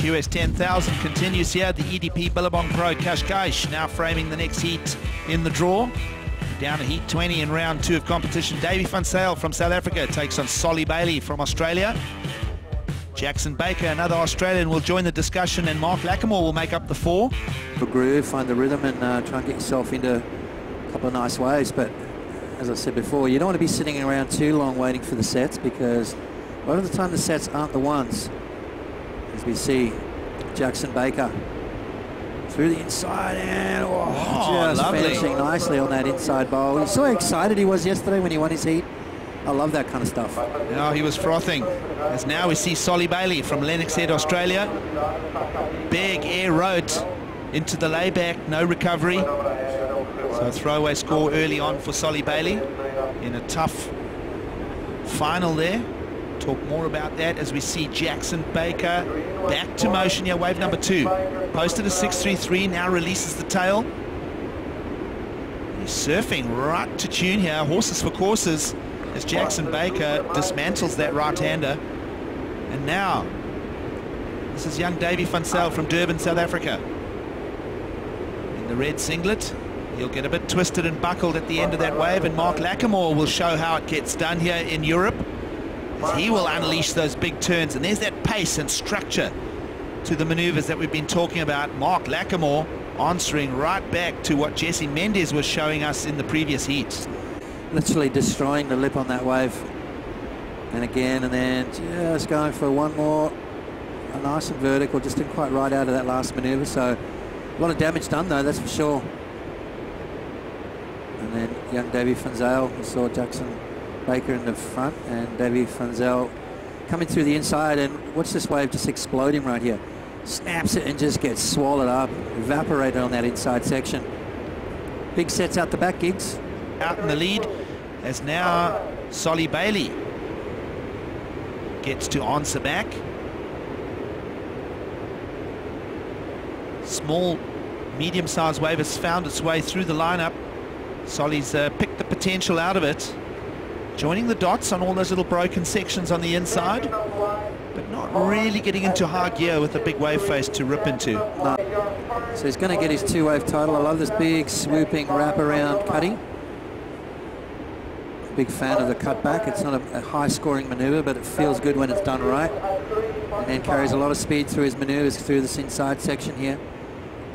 QS 10,000 continues here. The EDP Billabong Pro Cascais now framing the next heat in the draw. Down to heat 20 in round 2 of competition. Davy van Zyl from South Africa takes on Soli from Australia. Jackson Baker, another Australian, will join the discussion, and Marc Lacomare will make up the 4. For groove, find the rhythm and try and get yourself into a couple of nice waves. But as I said before, you don't want to be sitting around too long waiting for the sets, because a lot of the time the sets aren't the ones. As we see Jackson Baker through the inside and just lovely. finishing nicely on that inside bowl. You saw how excited he was yesterday when he won his heat. I love that kind of stuff. Now he was frothing. As now we see Soli from Lennox Head, Australia. Big air road into the layback, no recovery. So a throwaway score early on for Soli in a tough final there. Talk more about that as we see Jackson Baker back to motion here, wave number 2. Posted a 6.33, now releases the tail. He's surfing right to tune here, horses for courses, as Jackson Baker dismantles that right-hander. And now, this is young Davy van Zyl from Durban, South Africa. In the red singlet, he'll get a bit twisted and buckled at the end of that wave, and Marc Lacomare will show how it gets done here in Europe. He will unleash those big turns, and there's that pace and structure to the maneuvers that we've been talking about. Marc Lacomare answering right back to what Jesse Mendes was showing us in the previous heats. Literally destroying the lip on that wave. And again, and then just going for one more. A nice and vertical, just didn't quite ride out of that last maneuver, so a lot of damage done though, that's for sure. And then young Davy van Zyl, we saw Jackson Baker in the front, and Davy van Zyl coming through the inside, and watch this wave just exploding right here. Snaps it and just gets swallowed up, evaporated on that inside section. Big sets out the back, Gigs. Out in the lead, as now Soli gets to answer back. Small, medium-sized wave has found its way through the lineup. Soli's picked the potential out of it. Joining the dots on all those little broken sections on the inside, but not really getting into high gear with a big wave face to rip into. No. So he's going to get his 2-wave title. I love this big, swooping, wrap-around cutting. Big fan of the cutback. It's not a high-scoring maneuver, but it feels good when it's done right. And then carries a lot of speed through his maneuvers through this inside section here.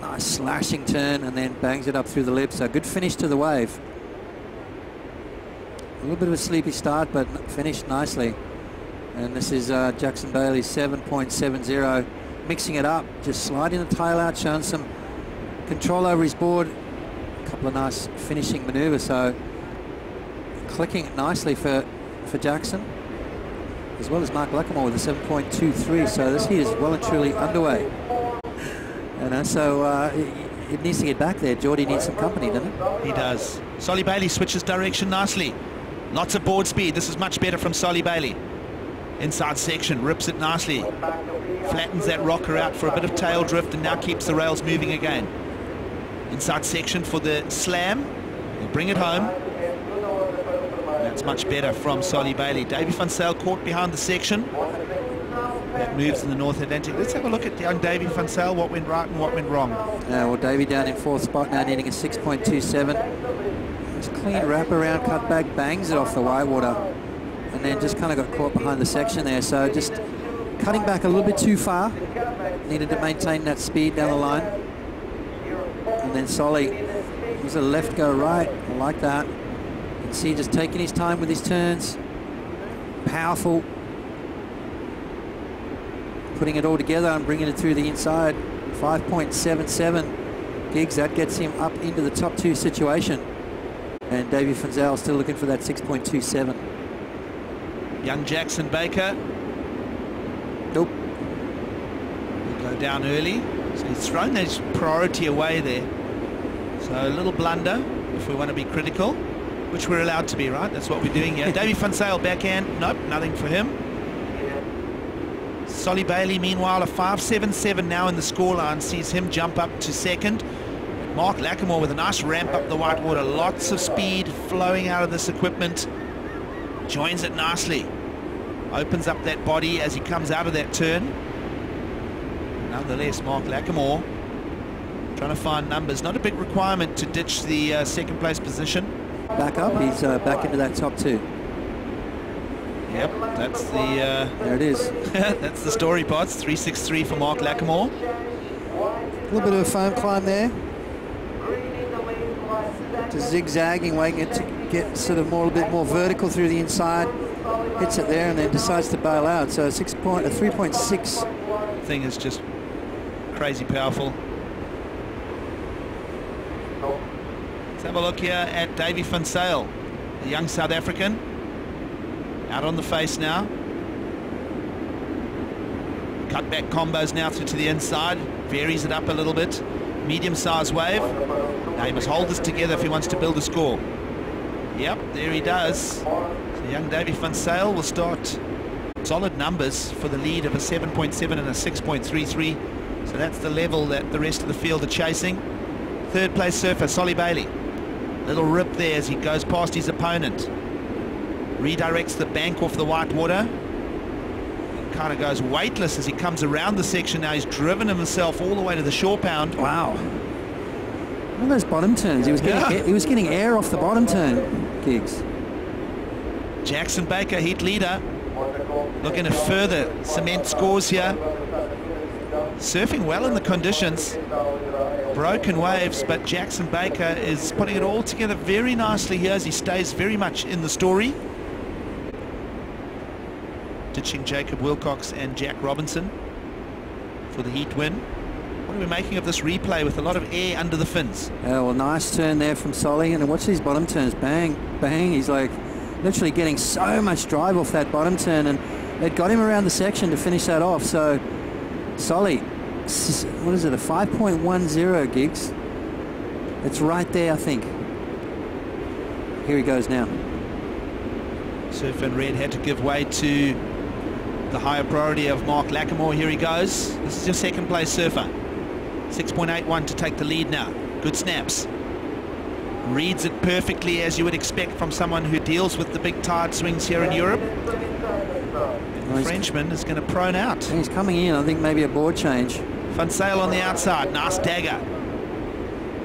Nice slashing turn, and then bangs it up through the lip. So good finish to the wave. A little bit of a sleepy start, but finished nicely. And this is Jackson Bailey 7.70, mixing it up, just sliding the tail out, showing some control over his board. A couple of nice finishing maneuvers, so clicking it nicely for Jackson, as well as Marc Lacomare with a 7.23. So this heat is well and truly underway. And so it needs to get back there. Geordie needs some company, doesn't it? He does. Soli switches direction nicely. Lots of board speed. This is much better from Soli. Inside section, rips it nicely. Flattens that rocker out for a bit of tail drift, and now keeps the rails moving again. Inside section for the slam. He'll bring it home. That's much better from Soli. Davy van Zyl caught behind the section. That moves in the North Atlantic. Let's have a look at young Davy van Zyl, what went right and what went wrong. Well, Davy down in 4th spot now, needing a 6.27. Just clean wrap-around, cut back, bangs it off the whitewater, and then just kind of got caught behind the section there. So just cutting back a little bit too far. Needed to maintain that speed down the line. And then Soli was a left go right. I like that. You can see just taking his time with his turns. Powerful. Putting it all together and bringing it through the inside. 5.77 gigs. That gets him up into the top 2 situation. And Davy van Zyl still looking for that 6.27. Young Jackson Baker. Nope. Will go down early. So he's thrown his priority away there. So a little blunder, if we want to be critical, which we're allowed to be, right? That's what we're doing here. Davy van Zyl backhand. Nope, nothing for him. Soli meanwhile, a 5.77 now in the scoreline, sees him jump up to 2nd. Marc Lacomare with a nice ramp up the whitewater, lots of speed flowing out of this equipment. Joins it nicely. Opens up that body as he comes out of that turn. Nonetheless, Marc Lacomare trying to find numbers. Not a big requirement to ditch the second place position. Back up, he's back into that top 2. Yep, that's the... there it is. That's the story parts. 3.63 for Marc Lacomare. A little bit of a foam climb there. Just zigzagging, waiting it to get sort of a bit more vertical through the inside. Hits it there and then decides to bail out. So a 3.6. Thing is just crazy powerful. Let's have a look here at Davy van Zyl, the young South African. Out on the face now. Cutback combos now through to the inside. Varies it up a little bit. Medium-sized wave. Now he must hold this together if he wants to build a score. Yep, there he does. So young Davy van Zyl will start solid numbers for the lead of a 7.7 and a 6.33. So that's the level that the rest of the field are chasing. Third place surfer, Soli Bailey. Little rip there as he goes past his opponent. Redirects the bank off the white water. Kind of goes weightless as he comes around the section. Now he's driven himself all the way to the shore pound. Wow. All those bottom turns. He was getting air off the bottom turn, Giggs. Jackson Baker, heat leader, looking to further cement scores here. Surfing well in the conditions. Broken waves, but Jackson Baker is putting it all together very nicely here as he stays very much in the story. Ditching Jacob Wilcox and Jack Robinson for the heat win. What are we making of this replay with a lot of air under the fins? Oh, well, nice turn there from Soli, and watch these bottom turns. Bang, bang. He's like literally getting so much drive off that bottom turn, and it got him around the section to finish that off. So Soli, what is it, a 5.10, Giggs? It's right there, I think. Here he goes now. Surf in red had to give way to the higher priority of Marc Lacomare. Here he goes. This is your second place surfer. 6.81 to take the lead now. Good snaps. Reads it perfectly as you would expect from someone who deals with the big tide swings here in Europe. And the Frenchman is going to prone out. He's coming in, I think maybe a board change. Van Zyl on the outside. Nice dagger.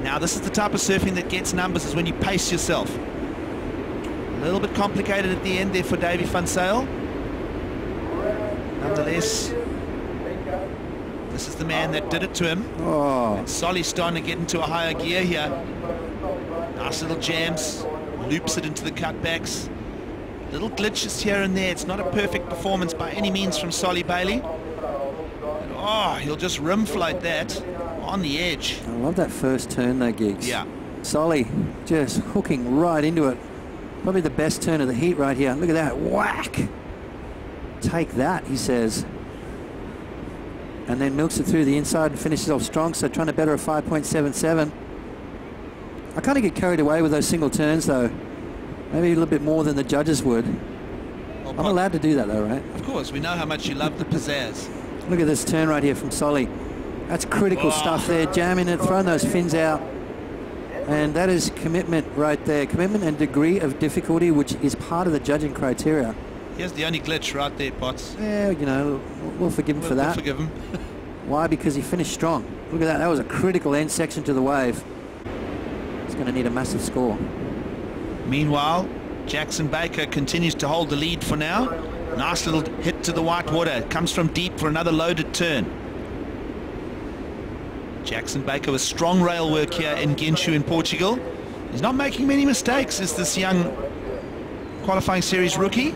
Now this is the type of surfing that gets numbers, is when you pace yourself. A little bit complicated at the end there for Davy van Zyl. Nonetheless, this is the man that did it to him. Oh. And Soli's starting to get into a higher gear here. Nice little jams, loops it into the cutbacks. Little glitches here and there. It's not a perfect performance by any means from Soli Bailey. And, oh, he'll just rim float that on the edge. I love that first turn though, Giggs. Yeah. Soli just hooking right into it. Probably the best turn of the heat right here. Look at that. Whack! Take that, he says. And then milks it through the inside and finishes off strong, so trying to better a 5.77. I kind of get carried away with those single turns, though. Maybe a little bit more than the judges would. Well, I'm allowed to do that, though, right? Of course, we know how much you love the pizzazz. Look at this turn right here from Soli. That's critical stuff there. Jamming it, throwing those fins out. And that is commitment right there. Commitment and degree of difficulty, which is part of the judging criteria. Here's the only glitch right there, Potts. Yeah, you know, we'll forgive him for that. We'll forgive him. Why? Because he finished strong. Look at that. That was a critical end section to the wave. He's going to need a massive score. Meanwhile, Jackson Baker continues to hold the lead for now. Nice little hit to the white water. Comes from deep for another loaded turn. Jackson Baker with strong rail work here in Guincho in Portugal. He's not making many mistakes, is this young qualifying series rookie.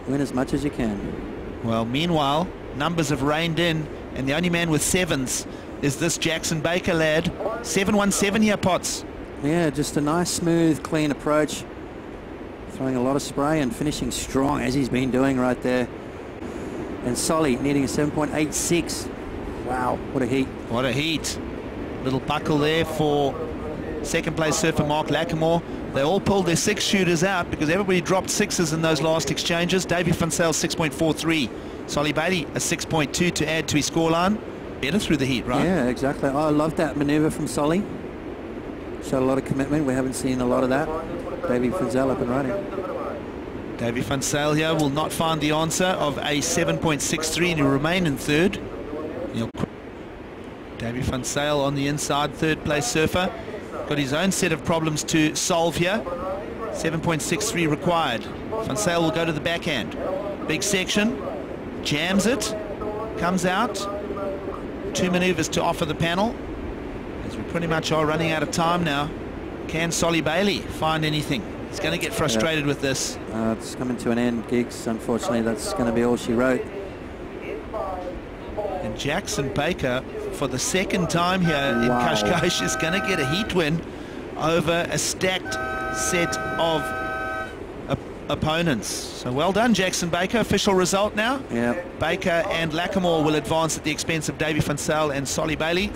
Win as much as you can. Well, meanwhile, numbers have rained in, and the only man with sevens is this Jackson Baker lad. 7.17 here, Potts. Yeah, just a nice, smooth, clean approach. Throwing a lot of spray and finishing strong, as he's been doing right there. And Soli needing a 7.86. Wow, what a heat. What a heat. Little buckle there for second place surfer Marc Lacomare. They all pulled their six shooters out because everybody dropped sixes in those last exchanges. Davy van Zyl 6.43. Soli Bailey a 6.2 to add to his scoreline. Better through the heat, right? Yeah, exactly. I love that maneuver from Soli. Showed a lot of commitment. We haven't seen a lot of that. Davy van Zyl up and running. Davy van Zyl here will not find the answer of a 7.63 and he'll remain in third. Davy Van Sale on the inside, third place surfer. Got his own set of problems to solve here. 7.63 required. Van Sale will go to the backhand. Big section, jams it, comes out. 2 maneuvers to offer the panel, as we pretty much are running out of time now. Can Soli Bailey find anything? He's going to get frustrated with this. It's coming to an end, Giggs. Unfortunately, that's going to be all she wrote. And Jackson Baker, for the second time here in Cascais, is going to get a heat win over a stacked set of opponents. So well done, Jackson Baker. Official result now. Yeah. Baker and Lacomare will advance at the expense of Davy Van Sale and Soli Bailey.